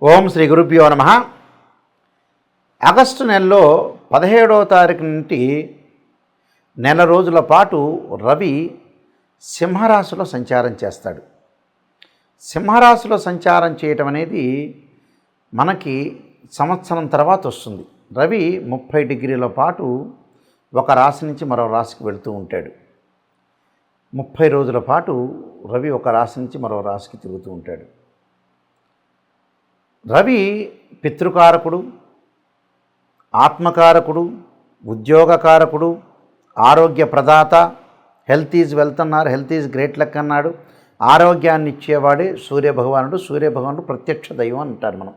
ఓం శ్రీ గురుభ్యో నమః. ఆగస్టు నెలలో 17వ తారీఖు నుండి నెల రోజుల పాటు రవి సింహరాశిలో సంచారం చేస్తాడు. సింహరాశిలో సంచారం చేయటం అనేది మనకి సంవత్సరం తర్వాత వస్తుంది. రవి 30 డిగ్రీల పాటు ఒక రాశి నుంచి మరో రాశికి వెళుతూ ఉంటాడు. 30 రోజుల పాటు రవి ఒక రాశి నుంచి మరో రాశికి తిరుగుతూ ఉంటాడు. రవి పితృకారకుడు, ఆత్మకారకుడు, ఉద్యోగకారకుడు, ఆరోగ్య ప్రదాత. హెల్త్ ఈజ్ వెల్త్ అన్నారు, హెల్త్ ఈజ్ గ్రేట్ లక్ అన్నాడు. ఆరోగ్యాన్ని ఇచ్చేవాడే సూర్యభగవానుడు. సూర్యభగవానుడు ప్రత్యక్ష దైవం అంటారు మనం.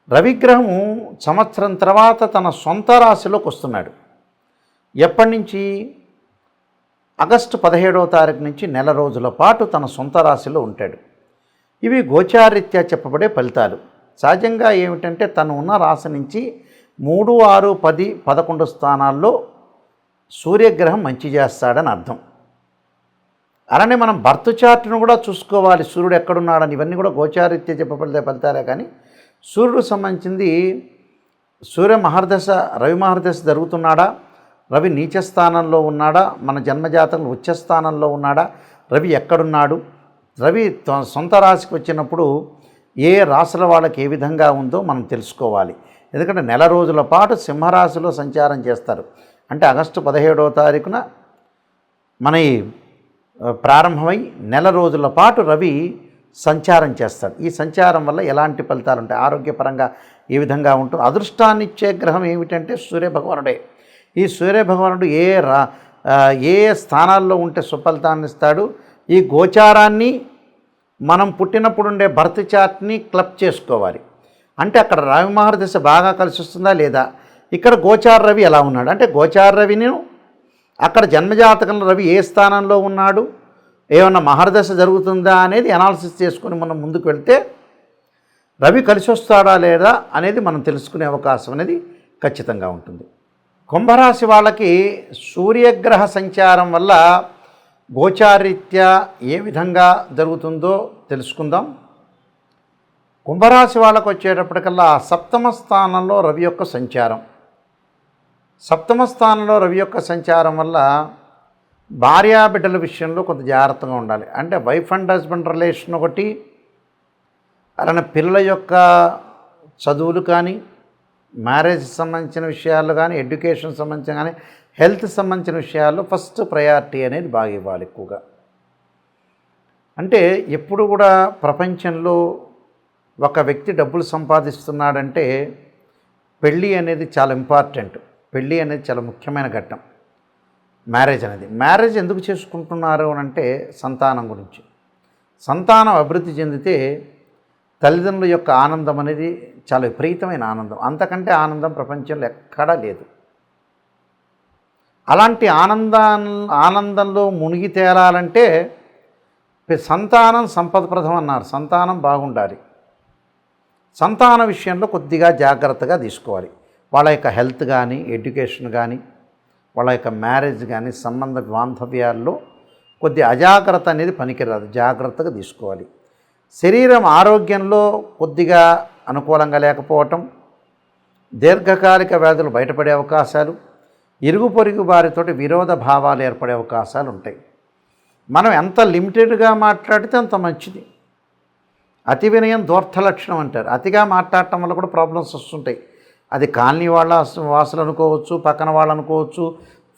రవిగ్రహము సంవత్సరం తర్వాత తన సొంత రాశిలోకి వస్తున్నాడు. ఎప్పటి నుంచి? ఆగస్టు 17వ తారీఖు నుంచి నెల రోజుల పాటు తన సొంత రాశిలో ఉంటాడు. ఇవి గోచారీత్యా చెప్పబడే ఫలితాలు. సహజంగా ఏమిటంటే తను ఉన్న రాశి నుంచి 3, 6, 10, 11 స్థానాల్లో సూర్యగ్రహం మంచి చేస్తాడని అర్థం. అలానే మనం బర్త్ చార్ట్ను కూడా చూసుకోవాలి, సూర్యుడు ఎక్కడున్నాడని. ఇవన్నీ కూడా గోచారీత్యా చెప్పబడే ఫలితాలే. కానీ సూర్యుడు సంబంధించింది సూర్య మహర్దశ, రవి మహర్దశ జరుగుతున్నాడా, రవి నీచ స్థానంలో ఉన్నాడా, మన జన్మజాతకం ఉచ్చ స్థానంలో ఉన్నాడా, రవి ఎక్కడున్నాడు, రవి సొంత రాశికి వచ్చినప్పుడు ఏ రాశుల వాళ్ళకి ఏ విధంగా ఉందో మనం తెలుసుకోవాలి. ఎందుకంటే నెల రోజుల పాటు సింహరాశిలో సంచారం చేస్తారు. అంటే ఆగస్టు 17వ తారీఖున మన ప్రారంభమై నెల రోజుల పాటు రవి సంచారం చేస్తాడు. ఈ సంచారం వల్ల ఎలాంటి ఫలితాలు ఉంటాయి, ఆరోగ్యపరంగా ఏ విధంగా ఉంటుంది. అదృష్టాన్ని ఇచ్చే గ్రహం ఏమిటంటే సూర్యభగవానుడే. ఈ సూర్యభగవానుడు ఏ స్థానాల్లో ఉంటే సుఫలితాన్ని ఇస్తాడు. ఈ గోచారాన్ని మనం పుట్టినప్పుడు ఉండే బర్త్ చార్ట్ని క్లబ్ చేసుకోవాలి. అంటే అక్కడ రవి మహర్దశ బాగా కలిసి వస్తుందా లేదా, ఇక్కడ గోచార రవి ఎలా ఉన్నాడు, అంటే గోచార రవిని అక్కడ జన్మజాతకంలో రవి ఏ స్థానంలో ఉన్నాడు, ఏమన్నా మహర్దశ జరుగుతుందా అనేది అనాలిసిస్ చేసుకొని మనం ముందుకు వెళ్తే రవి కలిసి వస్తాడా లేదా అనేది మనం తెలుసుకునే అవకాశం అనేది ఖచ్చితంగా ఉంటుంది. కుంభరాశి వాళ్ళకి సూర్యగ్రహ సంచారం వల్ల గోచారీత్యా ఏ విధంగా జరుగుతుందో తెలుసుకుందాం. కుంభరాశి వాళ్ళకు వచ్చేటప్పటికల్లా సప్తమ స్థానంలో రవి యొక్క సంచారం. సప్తమ స్థానంలో రవి యొక్క సంచారం వల్ల భార్యాబిడ్డల విషయంలో కొంత జాగ్రత్తగా ఉండాలి. అంటే వైఫ్ అండ్ హస్బెండ్ రిలేషన్ ఒకటి, అలానే పిల్లల యొక్క చదువులు కానీ, మ్యారేజ్ సంబంధించిన విషయాలు కానీ, ఎడ్యుకేషన్ సంబంధించిన కానీ, హెల్త్ సంబంధించిన విషయాల్లో ఫస్ట్ ప్రయారిటీ అనేది బాగా ఇవ్వాలి ఎక్కువగా. అంటే ఎప్పుడు కూడా ప్రపంచంలో ఒక వ్యక్తి డబ్బులు సంపాదిస్తున్నాడంటే పెళ్ళి అనేది చాలా ఇంపార్టెంట్. పెళ్ళి అనేది చాలా ముఖ్యమైన ఘట్టం. మ్యారేజ్ ఎందుకు చేసుకుంటున్నారు అని అంటే సంతానం గురించి. సంతానం అభివృద్ధి చెందితే తల్లిదండ్రుల యొక్క ఆనందం అనేది చాలా విపరీతమైన ఆనందం. అంతకంటే ఆనందం ప్రపంచంలో ఎక్కడా లేదు. అలాంటి ఆనందంలో మునిగి తేలాలంటే సంతానం సంపదప్రదం అన్నారు. సంతానం బాగుండాలి. సంతాన విషయంలో కొద్దిగా జాగ్రత్తగా తీసుకోవాలి. వాళ్ళ యొక్క హెల్త్ కానీ, ఎడ్యుకేషన్ కానీ, వాళ్ళ యొక్క మ్యారేజ్ కానీ, సంబంధ బాంధవ్యాల్లో కొద్ది అజాగ్రత్త అనేది పనికిరాదు, జాగ్రత్తగా తీసుకోవాలి. శరీరం ఆరోగ్యంలో కొద్దిగా అనుకూలంగా లేకపోవటం, దీర్ఘకాలిక వ్యాధులు బయటపడే అవకాశాలు, ఇరుగు పొరుగు వారితోటి విరోధ భావాలు ఏర్పడే అవకాశాలు ఉంటాయి. మనం ఎంత లిమిటెడ్గా మాట్లాడితే అంత మంచిది. అతి వినయం దూర్థ లక్షణం అంటారు. అతిగా మాట్లాడటం వల్ల కూడా ప్రాబ్లమ్స్ వస్తుంటాయి. అది కాలనీ వాళ్ళ వాసులు అనుకోవచ్చు, పక్కన వాళ్ళు అనుకోవచ్చు,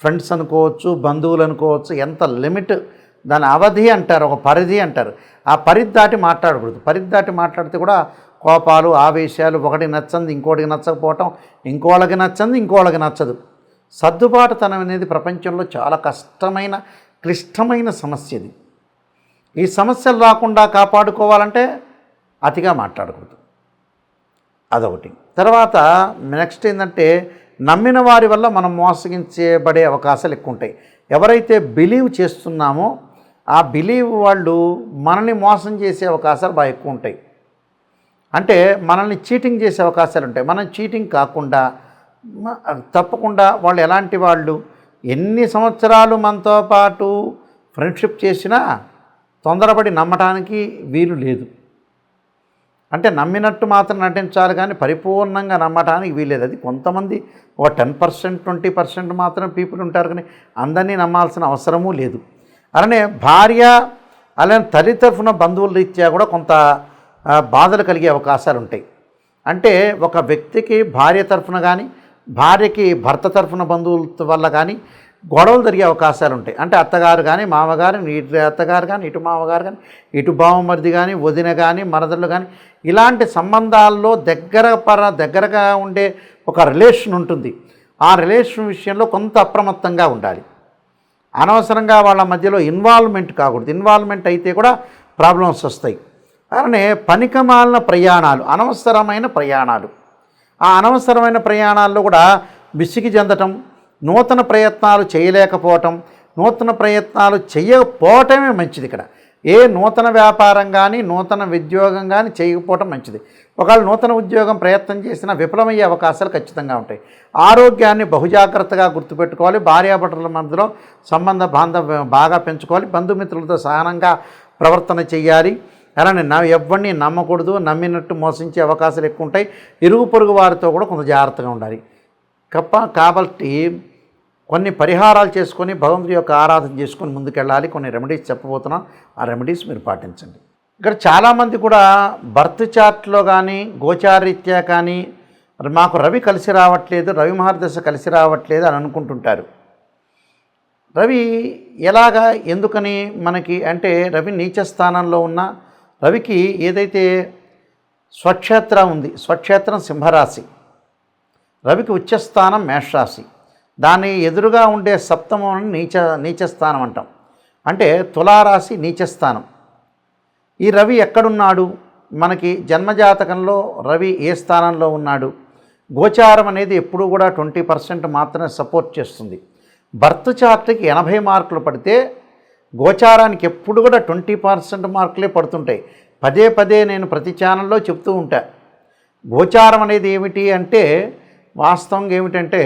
ఫ్రెండ్స్ అనుకోవచ్చు, బంధువులు అనుకోవచ్చు. ఎంత లిమిట్, దాని అవధి అంటారు, ఒక పరిధి అంటారు. ఆ పరిధి దాటి మాట్లాడకూడదు. పరిధి దాటి మాట్లాడితే కూడా కోపాలు, ఆవేశాలు, ఒకటి నచ్చంది ఇంకోటికి నచ్చకపోవటం, ఇంకోళ్ళకి నచ్చంది ఇంకోళ్ళకి నచ్చదు. సర్దుబాటుతనం అనేది ప్రపంచంలో చాలా కష్టమైన, క్లిష్టమైన సమస్య ఇది. ఈ సమస్యలు రాకుండా కాపాడుకోవాలంటే అతిగా మాట్లాడకూడదు, అదొకటి. తర్వాత నెక్స్ట్ ఏంటంటే నమ్మిన వారి వల్ల మనం మోసగించబడే అవకాశాలు ఎక్కువ ఉంటాయి. ఎవరైతే బిలీవ్ చేస్తున్నామో ఆ బిలీవ్ వాళ్ళు మనల్ని మోసం చేసే అవకాశాలు బాగా ఎక్కువ ఉంటాయి. అంటే మనల్ని చీటింగ్ చేసే అవకాశాలు ఉంటాయి. మనం చీటింగ్ కాకుండా తప్పకుండా వాళ్ళు ఎలాంటి వాళ్ళు, ఎన్ని సంవత్సరాలు మనతో పాటు ఫ్రెండ్షిప్ చేసినా తొందరపడి నమ్మటానికి వీలు లేదు. అంటే నమ్మినట్టు మాత్రం నటించాలి కానీ పరిపూర్ణంగా నమ్మటానికి వీలేదు. అది కొంతమంది ఒక 10% 20% మాత్రం పీపుల్ ఉంటారు, కానీ అందరినీ నమ్మాల్సిన అవసరమూ లేదు. అలానే భార్య అలానే తల్లి తరఫున బంధువుల రీత్యా కూడా కొంత బాధలు కలిగే అవకాశాలు ఉంటాయి. అంటే ఒక వ్యక్తికి భార్య తరఫున కానీ భార్యకి భర్త తరఫున బంధువుల వల్ల కానీ గొడవలు జరిగే అవకాశాలు ఉంటాయి. అంటే అత్తగారు కానీ మామగారు, ఇటు అత్తగారు కానీ ఇటు మామగారు కానీ ఇటు బావమరిది కానీ వదిన కానీ మరదళ్ళు కానీ ఇలాంటి సంబంధాల్లో దగ్గరగా ఉండే ఒక రిలేషన్ ఉంటుంది. ఆ రిలేషన్ విషయంలో కొంత అప్రమత్తంగా ఉండాలి. అనవసరంగా వాళ్ళ మధ్యలో ఇన్వాల్వ్మెంట్ కాకూడదు. ఇన్వాల్వ్మెంట్ అయితే కూడా ప్రాబ్లమ్స్ వస్తాయి. అలానే పనికిమాలిన ప్రయాణాలు, అనవసరమైన ప్రయాణాలు, ఆ అనవసరమైన ప్రయాణాల్లో కూడా విసిగి చెందటం, నూతన ప్రయత్నాలు చేయలేకపోవటం, నూతన ప్రయత్నాలు చేయకపోవటమే మంచిది. ఇక్కడ ఏ నూతన వ్యాపారం కానీ నూతన ఉద్యోగం కానీ చేయకపోవటం మంచిది. ఒకవేళ నూతన ఉద్యోగం ప్రయత్నం చేసినా విఫలమయ్యే అవకాశాలు ఖచ్చితంగా ఉంటాయి. ఆరోగ్యాన్ని బహుజాగ్రత్తగా గుర్తుపెట్టుకోవాలి. భార్యాభర్తల మధ్యలో సంబంధ బాంధవ్యం బాగా పెంచుకోవాలి. బంధుమిత్రులతో సహనంగా ప్రవర్తన చేయాలి. అలానే ఎవరిని నమ్మకూడదు. నమ్మినట్టు మోసించే అవకాశాలు ఎక్కువ ఉంటాయి. ఇరుగు పొరుగు వారితో కూడా కొంత జాగ్రత్తగా ఉండాలి. కాబట్టి కొన్ని పరిహారాలు చేసుకొని భగవంతుడి యొక్క ఆరాధన చేసుకొని ముందుకెళ్ళాలి. కొన్ని రెమెడీస్ చెప్పబోతున్నాం. ఆ రెమెడీస్ మీరు పాటించండి. ఇక్కడ చాలామంది కూడా బర్త్ చార్ట్లో కానీ గోచారీత్యా కానీ మాకు రవి కలిసి రావట్లేదు, రవి మహర్దశ కలిసి రావట్లేదు అని అనుకుంటుంటారు. రవి ఎలాగా ఎందుకని మనకి అంటే రవి నీచ స్థానంలో ఉన్న రవికి ఏదైతే స్వక్షేత్రం ఉంది, స్వక్షేత్రం సింహరాశి, రవికి ఉచ్చస్థానం మేషరాశి, దాని ఎదురుగా ఉండే సప్తమం నీచస్థానం అంటాం. అంటే తులారాశి నీచస్థానం. ఈ రవి ఎక్కడున్నాడు, మనకి జన్మజాతకంలో రవి ఏ స్థానంలో ఉన్నాడు? గోచారం అనేది ఎప్పుడూ కూడా 20% మాత్రమే సపోర్ట్ చేస్తుంది. బర్త్ చార్ట్కి 80 మార్కులు పడితే గోచారానికి ఎప్పుడు కూడా 20% మార్కులే పడుతుంటాయి. పదే నేను ప్రతి ఛానల్లో చెప్తూ ఉంటా. గోచారం అనేది ఏమిటి అంటే వాస్తవంగా ఏమిటంటే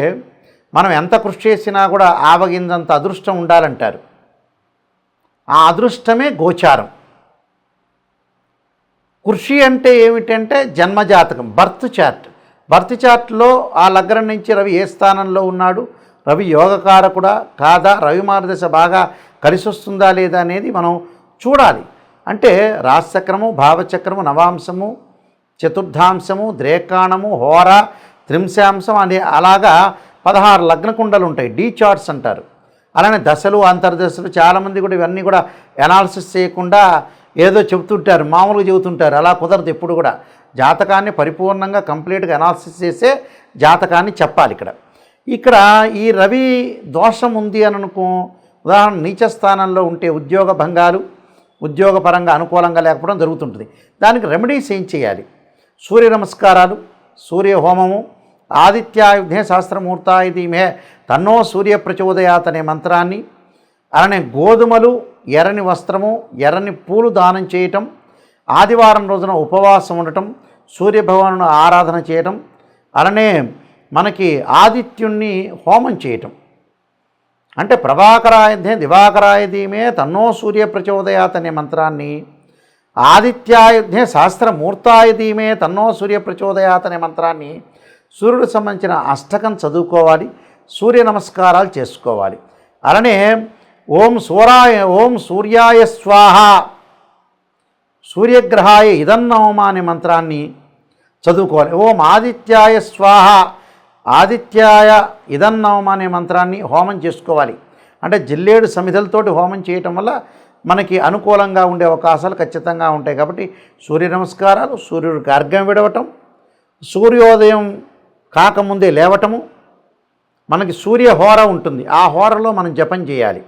మనం ఎంత కృషి చేసినా కూడా ఆవగింజంత అదృష్టం ఉండాలంటారు. ఆ అదృష్టమే గోచారం. కృషి అంటే ఏమిటంటే జన్మజాతకం, బర్త్ చార్ట్లో ఆ లగ్నం నుంచి రవి ఏ స్థానంలో ఉన్నాడు, రవి యోగకారకుడా కాదా, రవి మార్గదశ బాగా కలిసి వస్తుందా లేదా అనేది మనం చూడాలి. అంటే రాశిచక్రము, భావచక్రము, నవాంశము, చతుర్థాంశము, ద్రేకాణము, హోర, త్రింశాంశం అనే అలాగా 16 లగ్న కుండలు ఉంటాయి. డీ చార్ట్స్ అంటారు. అలానే దశలు, అంతర్దశలు చాలామంది కూడా ఇవన్నీ కూడా అనాలిసిస్ చేయకుండా ఏదో చెబుతుంటారు, మామూలుగా చెబుతుంటారు. అలా కుదరదు. ఎప్పుడు కూడా జాతకాన్ని పరిపూర్ణంగా కంప్లీట్గా అనాలిసిస్ చేసే జాతకాన్ని చెప్పాలి. ఇక్కడ ఈ రవి దోషం ఉంది అని అనుకో, ఉదాహరణ నీచ స్థానంలో ఉంటే ఉద్యోగ భంగాలు, ఉద్యోగపరంగా అనుకూలంగా లేకపోవడం జరుగుతుంటుంది. దానికి రెమెడీస్ ఏం చేయాలి? సూర్య నమస్కారాలు, సూర్య హోమము, ఆదిత్యాయుధే సహస్రమూర్తాయ ధీమహి తన్నో సూర్య ప్రచోదయాత్ అనే మంత్రాన్ని, అలానే గోధుమలు, ఎర్రని వస్త్రము, ఎర్రని పూలు దానం చేయటం, ఆదివారం రోజున ఉపవాసం ఉండటం, సూర్యభగవాను ఆరాధన చేయటం, అలానే మనకి ఆదిత్యుణ్ణి హోమం చేయటం. అంటే ప్రభాకరాయుధే దివాకరాయ ధీమే తన్నో సూర్య ప్రచోదయాత్ అనే మంత్రాన్ని, ఆదిత్యాయుధే సహస్రమూర్తాయ ధీమే తన్నో సూర్య ప్రచోదయాత్ అనే మంత్రాన్ని, సూర్యుడికి సంబంధించిన అష్టకం చదువుకోవాలి. సూర్య నమస్కారాలు చేసుకోవాలి. అలానే ఓం సూర్యాయ స్వాహ, సూర్యగ్రహాయ ఇదన్నవమ అనే మంత్రాన్ని చదువుకోవాలి. ఓం ఆదిత్యాయ స్వాహ, ఆదిత్యాయ ఇదన్నవమ అనే మంత్రాన్ని హోమం చేసుకోవాలి. అంటే జిల్లేడు సమిధలతోటి హోమం చేయటం వల్ల మనకి అనుకూలంగా ఉండే అవకాశాలు ఖచ్చితంగా ఉంటాయి. కాబట్టి సూర్య నమస్కారాలు, సూర్యుడికి అర్ఘ్యం విడవటం, సూర్యోదయం కాకముందే లేవటము, మనకి సూర్య హోర ఉంటుంది. ఆ హోరలో మనం జపం చేయాలి.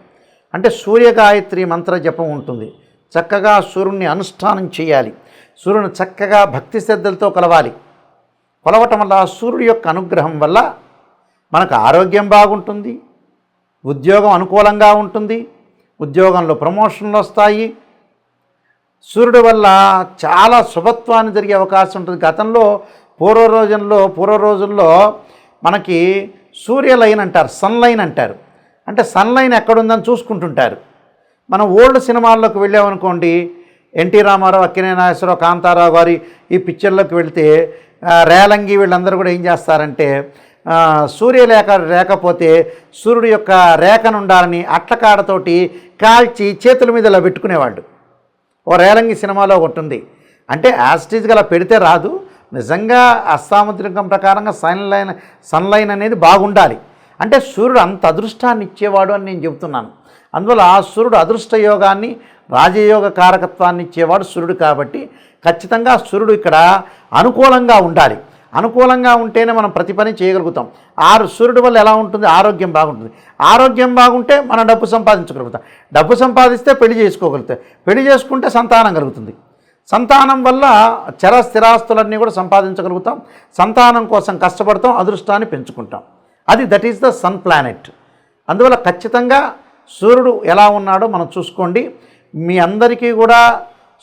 అంటే సూర్యగాయత్రి మంత్ర జపం ఉంటుంది. చక్కగా సూర్యుడిని అనుష్ఠానం చేయాలి. సూర్యుని చక్కగా భక్తి శ్రద్ధలతో కొలవటం వల్ల సూర్యుడి యొక్క అనుగ్రహం వల్ల మనకు ఆరోగ్యం బాగుంటుంది, ఉద్యోగం అనుకూలంగా ఉంటుంది, ఉద్యోగంలో ప్రమోషన్లు వస్తాయి. సూర్యుడి వల్ల చాలా శుభత్వాన్ని జరిగే అవకాశం ఉంటుంది. గతంలో పూర్వ రోజుల్లో మనకి సూర్యలైన్ అంటారు, సన్లైన్ అంటారు. అంటే సన్లైన్ ఎక్కడుందని చూసుకుంటుంటారు. మనం ఓల్డ్ సినిమాల్లోకి వెళ్ళామనుకోండి, ఎన్టీ రామారావు, అక్కినేని నాగేశ్వరరావు, కాంతారావు గారి ఈ పిక్చర్లోకి వెళితే రేలంగి వీళ్ళందరూ కూడా ఏం చేస్తారంటే సూర్యరేఖ లేకపోతే సూర్యుడి యొక్క రేఖను ఉండాలని అట్లకాడతోటి కాల్చి చేతుల మీద ఇలా పెట్టుకునేవాళ్ళు. ఓ రేలంగి సినిమాలో ఒకటి ఉంది. అంటే యాస్టీజ్గా అలా పెడితే రాదు, నిజంగా అస్తాముద్రికం ప్రకారంగా సన్లైన్ అనేది బాగుండాలి. అంటే సూర్యుడు అంత అదృష్టాన్ని ఇచ్చేవాడు అని నేను చెబుతున్నాను. అందువల్ల ఆ సూర్యుడు అదృష్ట యోగాన్ని, రాజయోగ కారకత్వాన్ని ఇచ్చేవాడు సూర్యుడు. కాబట్టి ఖచ్చితంగా సూర్యుడు ఇక్కడ అనుకూలంగా ఉండాలి. అనుకూలంగా ఉంటేనే మనం ప్రతి పని చేయగలుగుతాం. సూర్యుడి వల్ల ఎలా ఉంటుంది? ఆరోగ్యం బాగుంటుంది. ఆరోగ్యం బాగుంటే మనం డబ్బు సంపాదించగలుగుతాం. డబ్బు సంపాదిస్తే పెళ్లి చేసుకోగలుగుతాం. పెళ్లి చేసుకుంటే సంతానం కలుగుతుంది. సంతానం వల్ల స్థిరాస్తులన్నీ కూడా సంపాదించగలుగుతాం. సంతానం కోసం కష్టపడతాం, అదృష్టాన్ని పెంచుకుంటాం. That is the sun planet. అందువల్ల ఖచ్చితంగా సూర్యుడు ఎలా ఉన్నాడో మనం చూసుకోండి. మీ అందరికీ కూడా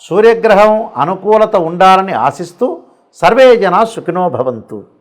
సూర్యగ్రహం అనుకూలత ఉండాలని ఆశిస్తూ సర్వే జనా సుఖినో భవంతు.